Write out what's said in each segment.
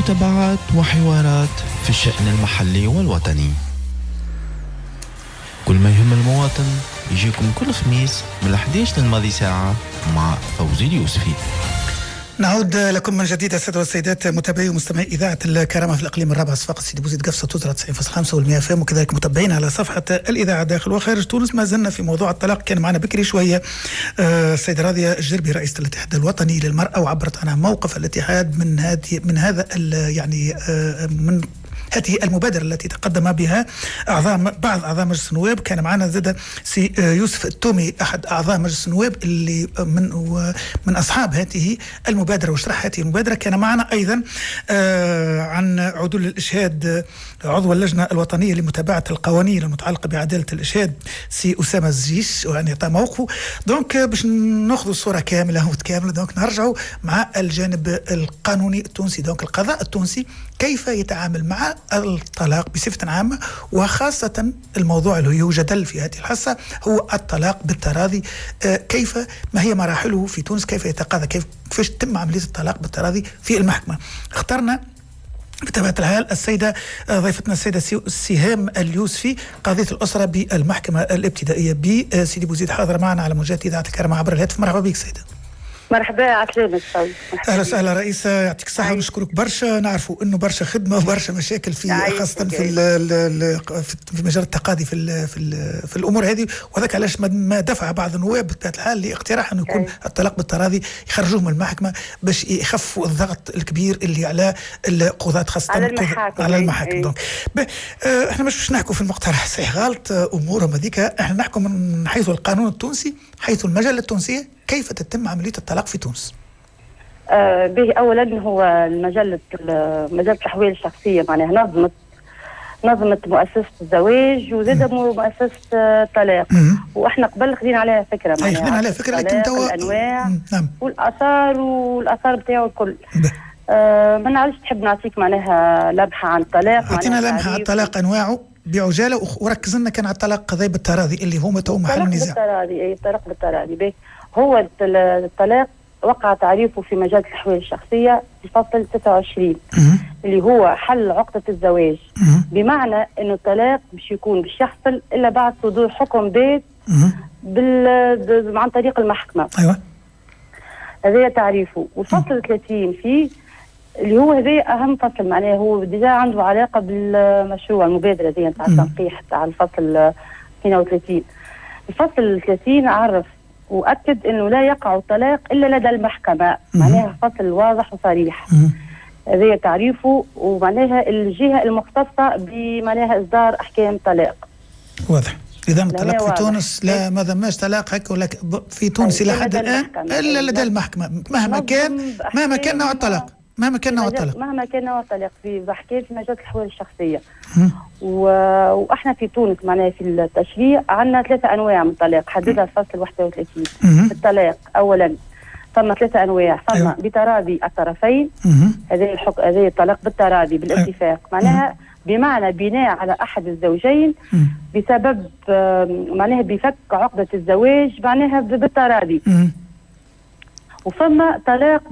متابعات وحوارات في الشأن المحلي والوطني. كل ما يهم المواطن يجيكم كل خميس من 11 للماضي ساعة مع فوزي اليوسفي. نعود لكم من جديد السادة والسيدات متابعي ومستمعي إذاعة الكرامة في الإقليم الرابع صفاقس سيدي بوزيد قفصة توزرة 90.5 والمئة FM، وكذلك متابعين على صفحة الإذاعة داخل وخارج تونس. ما زلنا في موضوع الطلاق. كان معنا بكري شوية السيدة راضية الجربي رئيسة الاتحاد الوطني للمرأة، وعبرت عنها موقف الاتحاد من هذا يعني من هذه المبادرة التي تقدم بها بعض أعضاء مجلس النواب. كان معنا زاد سي يوسف التومي أحد أعضاء مجلس النواب اللي من أصحاب هذه المبادرة وشرح هذه المبادرة. كان معنا أيضا عن عدول الإشهاد عضو اللجنة الوطنية لمتابعة القوانين المتعلقة بعدالة الإشهاد سي أسامة الزيش، وأن يعطى موقفه. دونك باش ناخذ الصورة كاملة وتكاملة، دونك نرجعوا مع الجانب القانوني التونسي. دونك القضاء التونسي كيف يتعامل مع الطلاق بصفة عامة، وخاصة الموضوع اللي هو جدل في هذه الحصة هو الطلاق بالتراضي. ما هي مراحله في تونس، كيف يتقاضى، كيفاش تتم عملية الطلاق بالتراضي في المحكمة. اخترنا بطبيعة الحال السيدة ضيفتنا السيدة سهام اليوسفي قاضية الأسرة بالمحكمة الابتدائية بسيدي بوزيد، حاضرة معنا على موجات إذاعة الكرامة عبر الهاتف. مرحبا بك سيدة. مرحبا، عسلامة. اهلا وسهلا رئيسة، يعطيك الصحة ونشكرك برشا. نعرفوا انه برشا خدمة وبرشا مشاكل في خاصة في مجال التقاضي في الامور هذه، وذاك علاش ما دفع بعض النواب بطبيعة الحال لاقتراح انه يكون الطلاق بالتراضي، يخرجوه من المحكمة باش يخفوا الضغط الكبير اللي على القضاة خاصة على المحاكم. دونك احنا مش باش نحكوا في المقترح صحيح غلط امورهم هذيك، احنا نحكوا من حيث القانون التونسي، حيث المجلة التونسية، كيف تتم عملية الطلاق في تونس؟ به أولا هو مجلة الأحوال الشخصية معناها نظمت مؤسسة الزواج وزاد مؤسسة الطلاق، وإحنا قبل خدينا عليها فكرة لكن توا الأنواع والآثار بتاعه الكل. ما نعرفش تحب نعطيك معناها لمحة عن الطلاق؟ أعطينا لمحة عن الطلاق أنواعه بعجالة، وركز لنا كان على الطلاق قضية بالتراضي اللي هو تو محل نزاع. الطلاق بالتراضي هو الطلاق وقع تعريفه في مجلة الأحوال الشخصية في فصل 29 اللي هو حل عقدة الزواج، بمعنى إنه الطلاق باش يحصل إلا بعد صدور حكم بيت عن طريق المحكمة. أيوة، هذا تعريفه. والفصل 30 فيه اللي هو هذا أهم فصل، معناه هو ديجا عنده علاقة بالمشروع المبادرة دي نتاع التنقيح تاع الفصل 32. الفصل 30 عرف وأكد أنه لا يقع الطلاق إلا لدى المحكمة، معناها فصل واضح وصريح. هذا تعريفه، ومعناها الجهة المختصة بمعناها إصدار أحكام طلاق. واضح. إذا الطلاق في تونس لا، ما ذماش طلاق هيك ولا في تونس إلى حد الآن إلا لدى المحكمة، مهما كان نوع الطلاق. مهما كان نوع الطلاق بحكي في مجال الأحوال الشخصية. واحنا في تونس معناها في التشريع عندنا 3 أنواع من الطلاق حددها الفصل 31. الطلاق أولا ثم 3 أنواع، ثم بتراضي الطرفين، هذا الطلاق بالتراضي بالاتفاق، معناها بمعنى بناء على أحد الزوجين بسبب معناها بفك عقدة الزواج معناها بالتراضي. وثم طلاق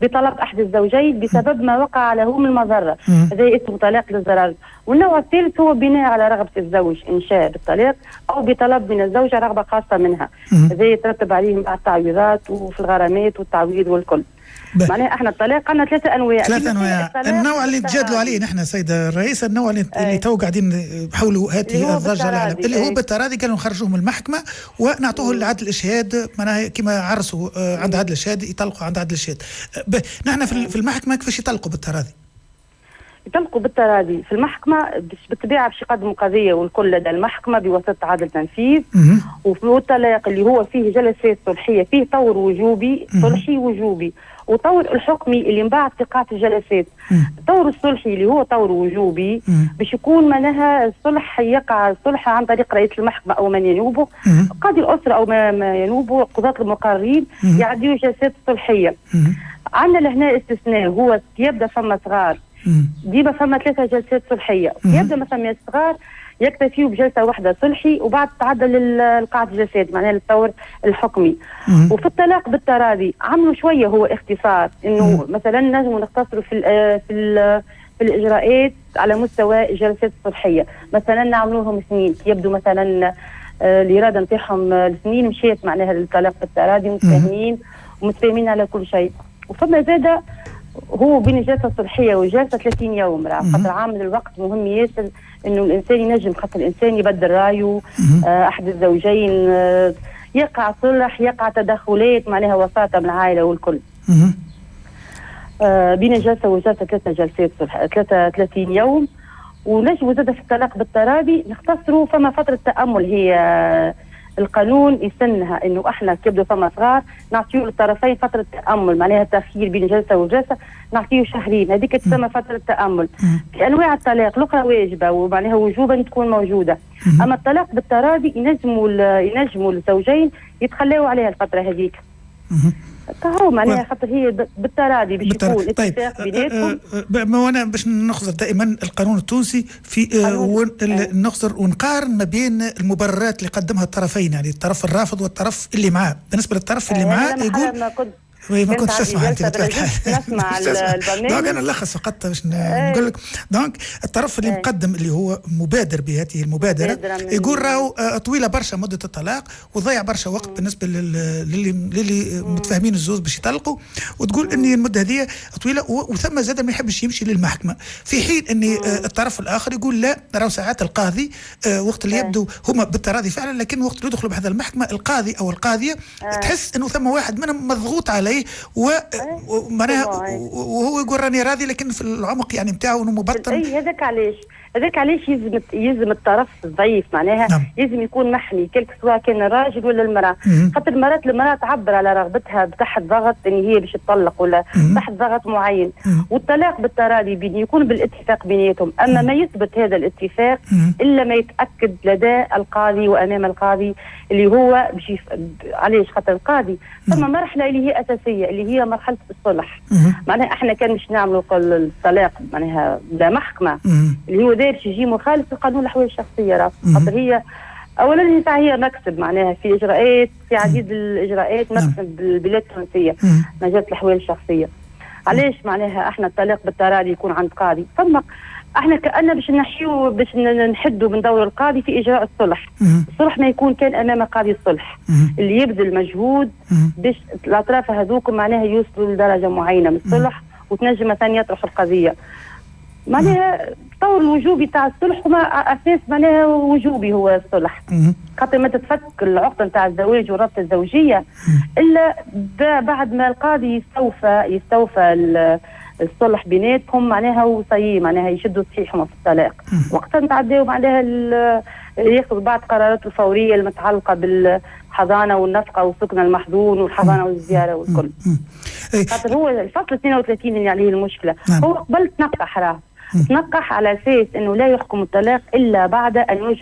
بطلب أحد الزوجين بسبب ما وقع له من مضرة، هذا اسمه طلاق للضرر. والنوع الثالث هو بناء على رغبة الزوج إن شاء بالطلاق أو بطلب من الزوجة رغبة خاصة منها، هذا يترتب عليهم بعد التعويضات وفي الغرامات والتعويض والكل. معناها احنا الطلاق عندنا 3 أنواع. النوع اللي تجادلوا عليه نحن سيدة الرئيسة، النوع اللي تو قاعدين يحاولوا هذه الضجة العالم اللي هو بالتراضي، قالوا نخرجوه من المحكمة ونعطوه لعدل الإشهاد، معناها كما عرسوا عند عدل الإشهاد يطلقوا عند عدل الإشهاد. نحن في المحكمة كيفاش يطلقوا بالتراضي؟ يطلقوا بالتراضي في المحكمة بالطبيعة باش يقدموا قضية والكل لدى المحكمة بواسطة عدل تنفيذ. وفي الطلاق اللي هو فيه جلسات صلحية فيه طور وجوبي صلحي وجوبي، وطور الحكمي اللي من بعد تقاعة الجلسات. الطور الصلحي اللي هو طور وجوبي باش يكون معناها الصلح يقع الصلح عن طريق رئيس المحكمة أو من ينوبه، قاضي الأسرة أو ما ينوبه، قضاة المقررين يعديوا جلسات صلحية. عندنا لهنا استثناء هو يبدأ فما صغار ديما فما 3 جلسات صلحية، يبدأ مثلا من الصغار يكتفيوا بجلسه واحده صلحي وبعد تعدل القاعده الجلسات معناها التصور الحكمي. وفي الطلاق بالتراضي عملوا شويه هو اختصار انه مثلا نجموا نختصروا في الاجراءات على مستوى الجلسات الصلحيه، مثلا نعملوهم سنين، يبدو مثلا الاراده نتاعهم السنين مشيت معناها للطلاق بالتراضي متفاهمين على كل شيء. وفما زاده هو بين الجلسه الصلحيه والجلسه 30 يوم، خاطر عامل الوقت مهم ياسر انه الانسان ينجم، خاطر الانسان يبدل رايه احد الزوجين، يقع صلح، يقع تدخلات معناها وساطه من العائله والكل. بين الجلسه والجلسه 3 جلسات صلح 30 يوم. ونجم زاد في الطلاق بالتراضي نختصروا فما فتره تامل، هي القانون يسنها انه احنا كيبدو فما صغار نعطيو للطرفين فتره تامل، معناها تاخير بين جلسه وجلسه نعطيو شهرين، هذيك تسمى فتره تامل. في انواع الطلاق الاخرى واجبه ومعناها وجوبا تكون موجوده، اما الطلاق بالتراضي ينجموا الزوجين يتخلاو عليها الفتره هذيك. هو معناها خاطر هي بالتراضي باش يكون اتفاق بيناتهم. وانا باش نخزر دائما القانون التونسي في نخزر ونقارن ما بين المبررات اللي قدمها الطرفين، يعني الطرف الرافض والطرف اللي معاه. بالنسبه للطرف اللي معاه يقول ما كنتش اسمع انت نسمع البرنامج. انا نلخص فقط باش نقول لك. دونك الطرف اللي مقدم اللي هو مبادر بهذه المبادره يقول راهو طويله برشا مده الطلاق وضيع برشا وقت بالنسبه للي متفاهمين الزوز باش يطلقوا، وتقول ان المده هذه طويله وثم زاد ما يحبش يمشي للمحكمه، في حين ان الطرف الاخر يقول لا، راهو ساعات القاضي وقت اللي يبدو هما بالتراضي فعلا، لكن وقت اللي يدخلوا بهذا المحكمه القاضي او القاضيه تحس انه ثم واحد منهم مضغوط عليه ومعناها وهو يقول راني راضي، لكن في العمق يعني نتاعو انه مبطن. اي هذاك علاش يلزم الطرف الضعيف معناها لازم يكون محمي، كلك سواء كان الراجل ولا المراه، خاطر المراه تعبر على رغبتها تحت ضغط ان هي باش تطلق ولا تحت ضغط معين، والطلاق بالتراضي يكون بالاتفاق بيناتهم، اما ما يثبت هذا الاتفاق الا ما يتاكد لدى القاضي وامام القاضي اللي هو باش علاش خاطر القاضي ثم مرحله اللي هي اساسيه اللي هي مرحله الصلح. معناها احنا كان باش نعملوا الطلاق معناها بلا محكمه اللي هو داير يجي مخالف لقانون الاحوال الشخصيه، خاطر هي اولا هي مكسب معناها في اجراءات في عديد الاجراءات مكسب بالبلاد التونسيه مجال الاحوال الشخصيه. علاش معناها احنا الطلاق بالتراضي يكون عند قاضي، ثم احنا كأننا باش نحيو باش نحدوا من دور القاضي في اجراء الصلح. الصلح ما يكون كان امام قاضي الصلح اللي يبذل مجهود باش الاطراف هذوك معناها يوصلوا لدرجه معينه من الصلح وتنجم مثلا يطرح القضيه. معناها الطور الوجوبي تاع الصلح هما اساس معناها وجوبي هو الصلح، خاطر ما تتفك العقده نتاع الزواج والرابطه الزوجيه الا بعد ما القاضي يستوفى الصلح بيناتهم معناها وصي معناها يشدوا صحيحهم في الطلاق. وقتها نتعداو معناها ياخذ بعض قراراته الفوريه المتعلقه بالحضانه والنفقه والسكن المحظون والحضانه والزياره والكل. خاطر هو الفصل 32 اللي عليه المشكله هو قبل تنقح على اساس انه لا يحكم الطلاق الا بعد ان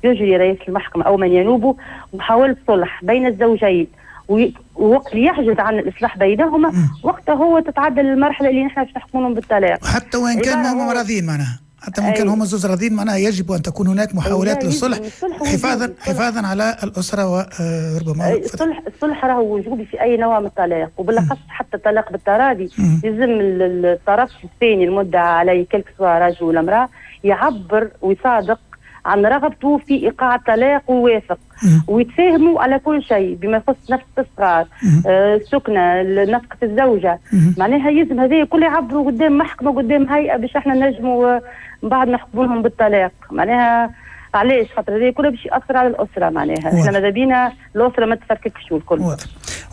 يجري رئيس المحكمه او من ينوبه محاوله صلح بين الزوجين، ووقت يحجز عن الاصلاح بينهما وقتها هو تتعدل المرحله اللي نحن باش نحكمهم بالطلاق. حتى وان كان هم راضيين معناها، حتى وان كان هم الزوج راضيين معناها يجب ان تكون هناك محاولات للصلح حفاظا على الاسره وربما الصلح راهو وجوبي في اي نوع من الطلاق، وبالاخص حتى الطلاق بالتراضي يلزم الطرف الثاني المدعى عليه كلك سواء رجل ولا امراه يعبر ويصادق عن رغبته في ايقاع الطلاق ويوافق ويتفاهموا على كل شيء بما يخص نفس الصغار، السكنه، نفقه الزوجه. معناها يلزم هذه كله يعبروا قدام محكمه قدام هيئه باش احنا نجموا بعد نحكموا بالطلاق. معناها علاش خاطر هذه كلها باش ياثر على الاسره، معناها احنا ماذا بينا الاسره ما تفككش والكل.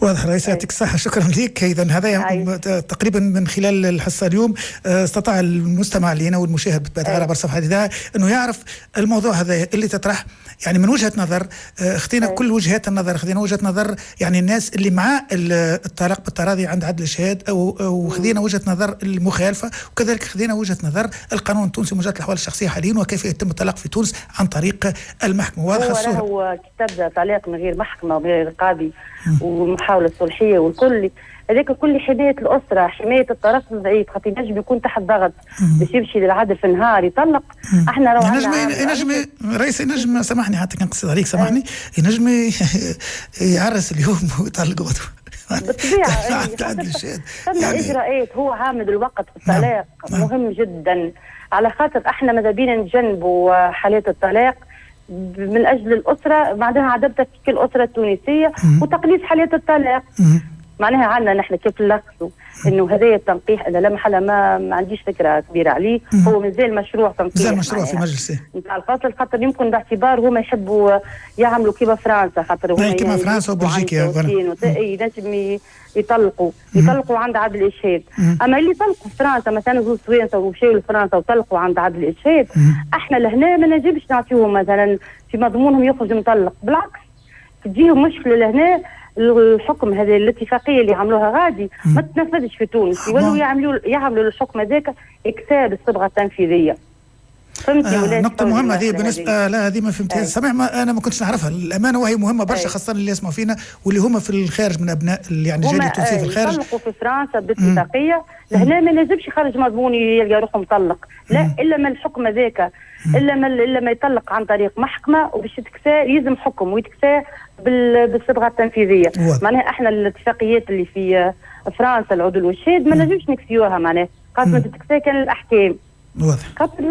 واضح رئيس، يعطيك الصحة، شكرا لك. إذا هذا تقريبا من خلال الحصة اليوم استطاع المستمع لنا والمشاهد بالطبع عبر صفحة الإذاعة أنه يعرف الموضوع هذا اللي تطرح يعني من وجهة نظر. اختينا كل وجهات النظر، خذينا وجهة نظر يعني الناس اللي مع الطلاق بالتراضي عند عدل الشهاد، وخذينا وجهة نظر المخالفة، وكذلك خذينا وجهة نظر القانون التونسي ومجال الأحوال الشخصية حاليا وكيف يتم الطلاق في تونس عن طريق المحكمة. واضحة الصورة. هو كتاب طلاق من غير محكمة ومن غير قاضي ومحاولة صلحية والكل هذاك كل حماية الأسرة، حماية الطرف الضعيف، خاطر ينجم يكون تحت ضغط باش يمشي للعدل في النهار يطلق. احنا راهو ينجم رئيس ينجم، سامحني حتى كان قصد عليك، سامحني، ينجم يعرس اليوم ويطلق غدوة بالطبيعة. يعني إجراءات هو عامل الوقت في الطلاق مهم جدا، على خاطر احنا ماذا بينا نجنبوا حالات الطلاق من اجل الاسره، بعدها عددت في الاسره التونسيه وتقليص حالات الطلاق. معناها عندنا نحن كيف نلخصوا انه هذايا التنقيح انا لا محل ما عنديش فكره كبيره عليه. هو مازال مشروع تنقيح، مازال مشروع في مجلس نتاع الفصل، خاطر يمكن باعتبار هما يحبوا يعملوا كيما فرنسا، خاطر هما كيما فرنسا وبلجيكا ينجم يطلقوا عند عدل الاشهاد. اما اللي طلقوا في فرنسا مثلا زوج سويسرا ومشاو لفرنسا وطلقوا عند عدل الاشهاد، احنا لهنا ما نجمش نعطيوهم مثلا في مضمونهم يخرج مطلق، بالعكس تجيهم مشكله لهنا. الحكم هذه الاتفاقيه اللي عملوها غادي ما تنفذش في تونس، يولوا يعملوا الحكم هذاك اكساب الصبغه التنفيذيه. فهمتي؟ نقطة مهمة هذه بالنسبة لا هذه ما فهمتها. سامح أنا ما كنتش نعرفها الأمانة، وهي مهمة برشا خاصة اللي يسمعوا فينا واللي هما في الخارج من أبناء يعني الجالية التونسية في الخارج. طلقوا في فرنسا باتفاقية، لهنا ما نجمش يخرج مضمون يلقى روحه مطلق، لا إلا ما الحكم ذاك، إلا ما يطلق عن طريق محكمة، وباش يتكسى يلزم حكم ويتكسى بالصبغة التنفيذية. معناها احنا الاتفاقيات اللي في فرنسا العدل والشهاد ما نجمش نكسيوها، معناها خاصة تتكسى كان الأحكام. واضح. خاطر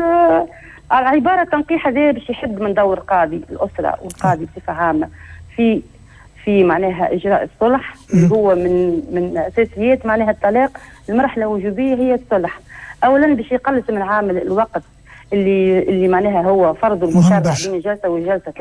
العبارة تنقيح هذا باش يحد من دور قاضي الأسرة والقاضي بصفة عامة في معناها إجراء الصلح، اللي هو من أساسيات معناها الطلاق. المرحلة الوجوبية هي الصلح. أولا باش يقلص من عامل الوقت اللي معناها هو فرض المتابعة بين جلسة وجلسة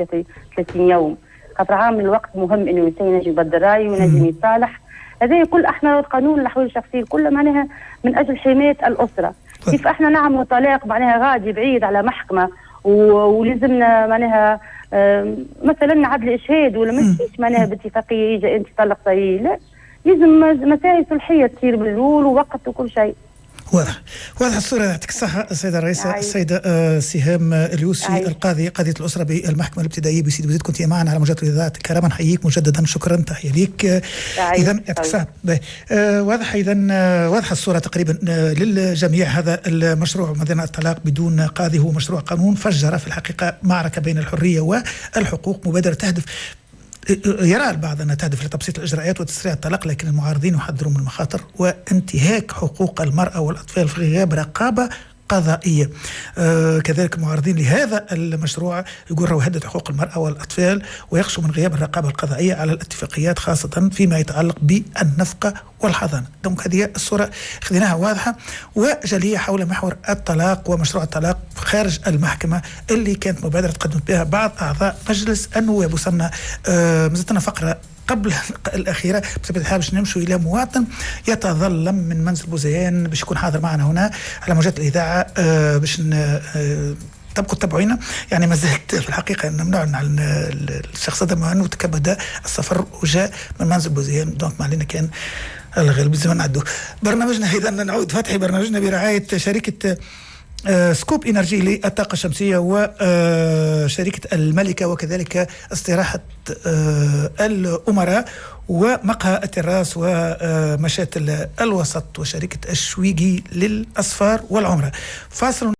30 يوم. خاطر عامل الوقت مهم إنه الإنسان ينجم يبدل رأيه وينجم يصالح. هذا كل احنا القانون الأحوال الشخصية كله معناها من أجل حماية الأسرة. كيف احنا نعمل طلاق معناها غادي بعيد على محكمة ولازمنا معناها مثلا عدل إشهاد ولا ما فيش معناها باتفاقية يجي انت طلق صحيح، لا لازم مسائل صلحية تصير بالأول ووقت وكل شيء. واضح الصورة. يعطيك الصحة السيدة الرئيسة السيدة سهام اليوسفي، القاضية قاضية الأسرة بالمحكمة الابتدائية بسيدي بوزيد، كنت معنا على موجات الإذاعة الكرامة. نحييك مجددا، شكرا، تحية ليك. إذا يعطيك الصحة. واضح إذا واضحة الصورة تقريبا للجميع. هذا المشروع مدينة الطلاق بدون قاضي هو مشروع قانون فجر في الحقيقة معركة بين الحرية والحقوق. مبادرة تهدف يرى البعض أنها تهدف لتبسيط الإجراءات وتسريع الطلاق، لكن المعارضين يحذرون من المخاطر وانتهاك حقوق المرأة والأطفال في غياب رقابة قضائية. كذلك المعارضين لهذا المشروع يقولوا يهدد حقوق المرأة والأطفال ويخشوا من غياب الرقابة القضائية على الاتفاقيات، خاصة فيما يتعلق بالنفقة والحضانة. دونك هذه الصورة خذيناها واضحة وجلية حول محور الطلاق ومشروع الطلاق خارج المحكمة اللي كانت مبادرة تقدمت بها بعض أعضاء مجلس النواب. وصلنا مازلنا فقرة قبل الأخيرة بسبب الحال باش نمشوا إلى مواطن يتظلم من منزل بوزيان باش يكون حاضر معنا هنا على موجات الإذاعة باش تبقوا تتابعونا. يعني ما زلت في الحقيقة نمنعنا عن الشخص هذا أنه تكبد السفر وجاء من منزل بوزيان، دونك ما علينا كان الغالب زمان نعدو. برنامجنا إذا نعود فتحي برنامجنا برعاية شركة سكوب إنرجي للطاقة الشمسية وشركة الملكة، وكذلك استراحة الأمراء ومقهى التراس ومشاتل الوسط وشركة الشويقي للأسفار والعمرة. فاصل